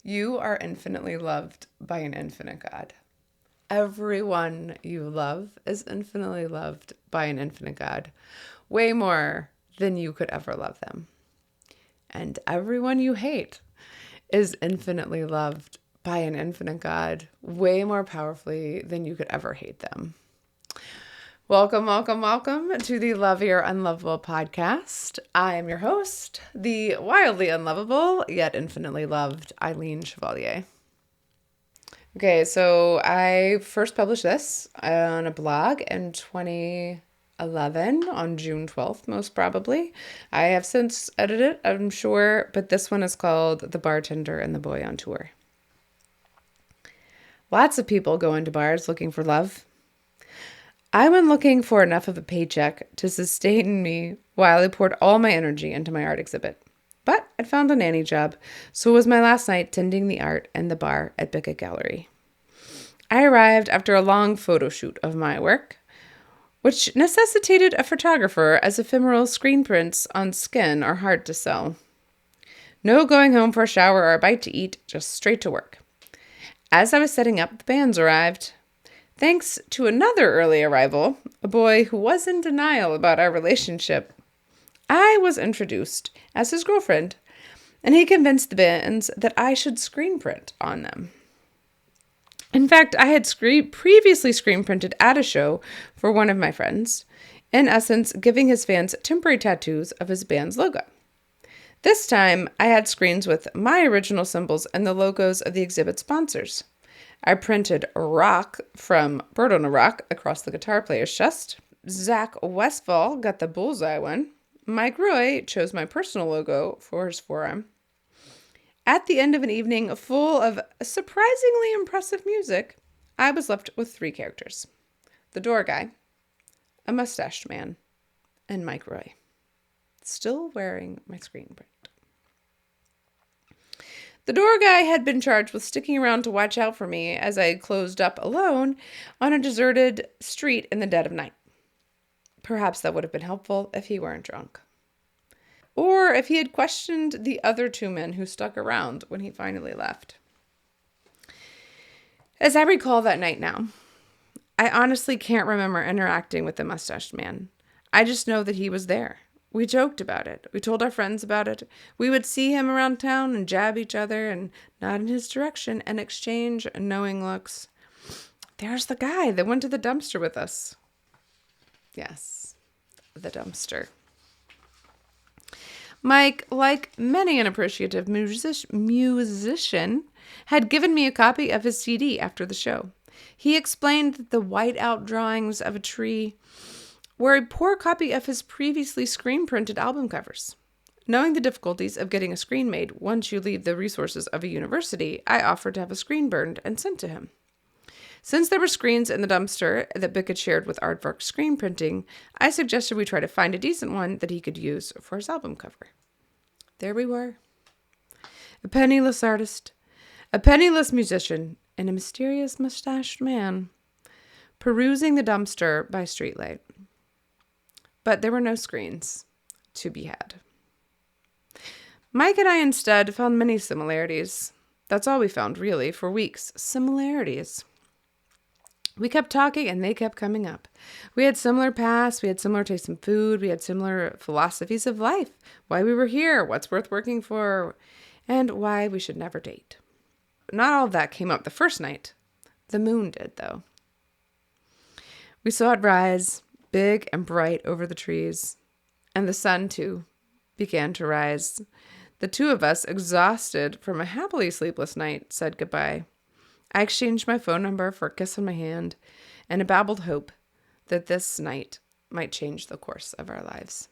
You are infinitely loved by an infinite God. Everyone you love is infinitely loved by an infinite God, way more than you could ever love them. And everyone you hate is infinitely loved by an infinite God, way more powerfully than you could ever hate them. Welcome, welcome, welcome to the Love Your Unlovable podcast. I am your host, the wildly unlovable yet infinitely loved Eileen Chevalier. Okay, so I first published this on a blog in 2011 on June 12th, most probably. I have since edited it, I'm sure, but this one is called The Bartender and the Boy on Tour. Lots of people go into bars looking for love. I went looking for enough of a paycheck to sustain me while I poured all my energy into my art exhibit. But I'd found a nanny job, so it was my last night tending the art and the bar at Bickett Gallery. I arrived after a long photo shoot of my work, which necessitated a photographer as ephemeral screen prints on skin are hard to sell. No going home for a shower or a bite to eat, just straight to work. As I was setting up, the bands arrived. Thanks to another early arrival, a boy who was in denial about our relationship, I was introduced as his girlfriend, and he convinced the bands that I should screen print on them. In fact, I had previously screen printed at a show for one of my friends, in essence, giving his fans temporary tattoos of his band's logo. This time, I had screens with my original symbols and the logos of the exhibit sponsors. I printed Rock from Bird on a Rock across the guitar player's chest. Zach Westfall got the bullseye one. Mike Roy chose my personal logo for his forearm. At the end of an evening full of surprisingly impressive music, I was left with 3 characters. The door guy, a mustached man, and Mike Roy, still wearing my screen print. The door guy had been charged with sticking around to watch out for me as I closed up alone on a deserted street in the dead of night. Perhaps that would have been helpful if he weren't drunk. Or if he had questioned the other 2 men who stuck around when he finally left. As I recall that night now, I honestly can't remember interacting with the mustached man. I just know that he was there. We joked about it. We told our friends about it. We would see him around town and jab each other and nod in his direction and exchange knowing looks. There's the guy that went to the dumpster with us. Yes, the dumpster. Mike, like many an appreciative musician, had given me a copy of his CD after the show. He explained that the white-out drawings of a tree were a poor copy of his previously screen-printed album covers. Knowing the difficulties of getting a screen made once you leave the resources of a university, I offered to have a screen burned and sent to him. Since there were screens in the dumpster that Bickett shared with Aardvark Screen Printing, I suggested we try to find a decent one that he could use for his album cover. There we were. A penniless artist, a penniless musician, and a mysterious mustached man perusing the dumpster by streetlight. But there were no screens to be had. Mike and I instead found many similarities. That's all we found, really, for weeks. Similarities. We kept talking and they kept coming up. We had similar pasts, we had similar tastes in food, we had similar philosophies of life, why we were here, what's worth working for, and why we should never date. Not all of that came up the first night. The moon did, though. We saw it rise, big and bright over the trees, and the sun, too, began to rise. The 2 of us, exhausted from a happily sleepless night, said goodbye. I exchanged my phone number for a kiss on my hand and a babbled hope that this night might change the course of our lives.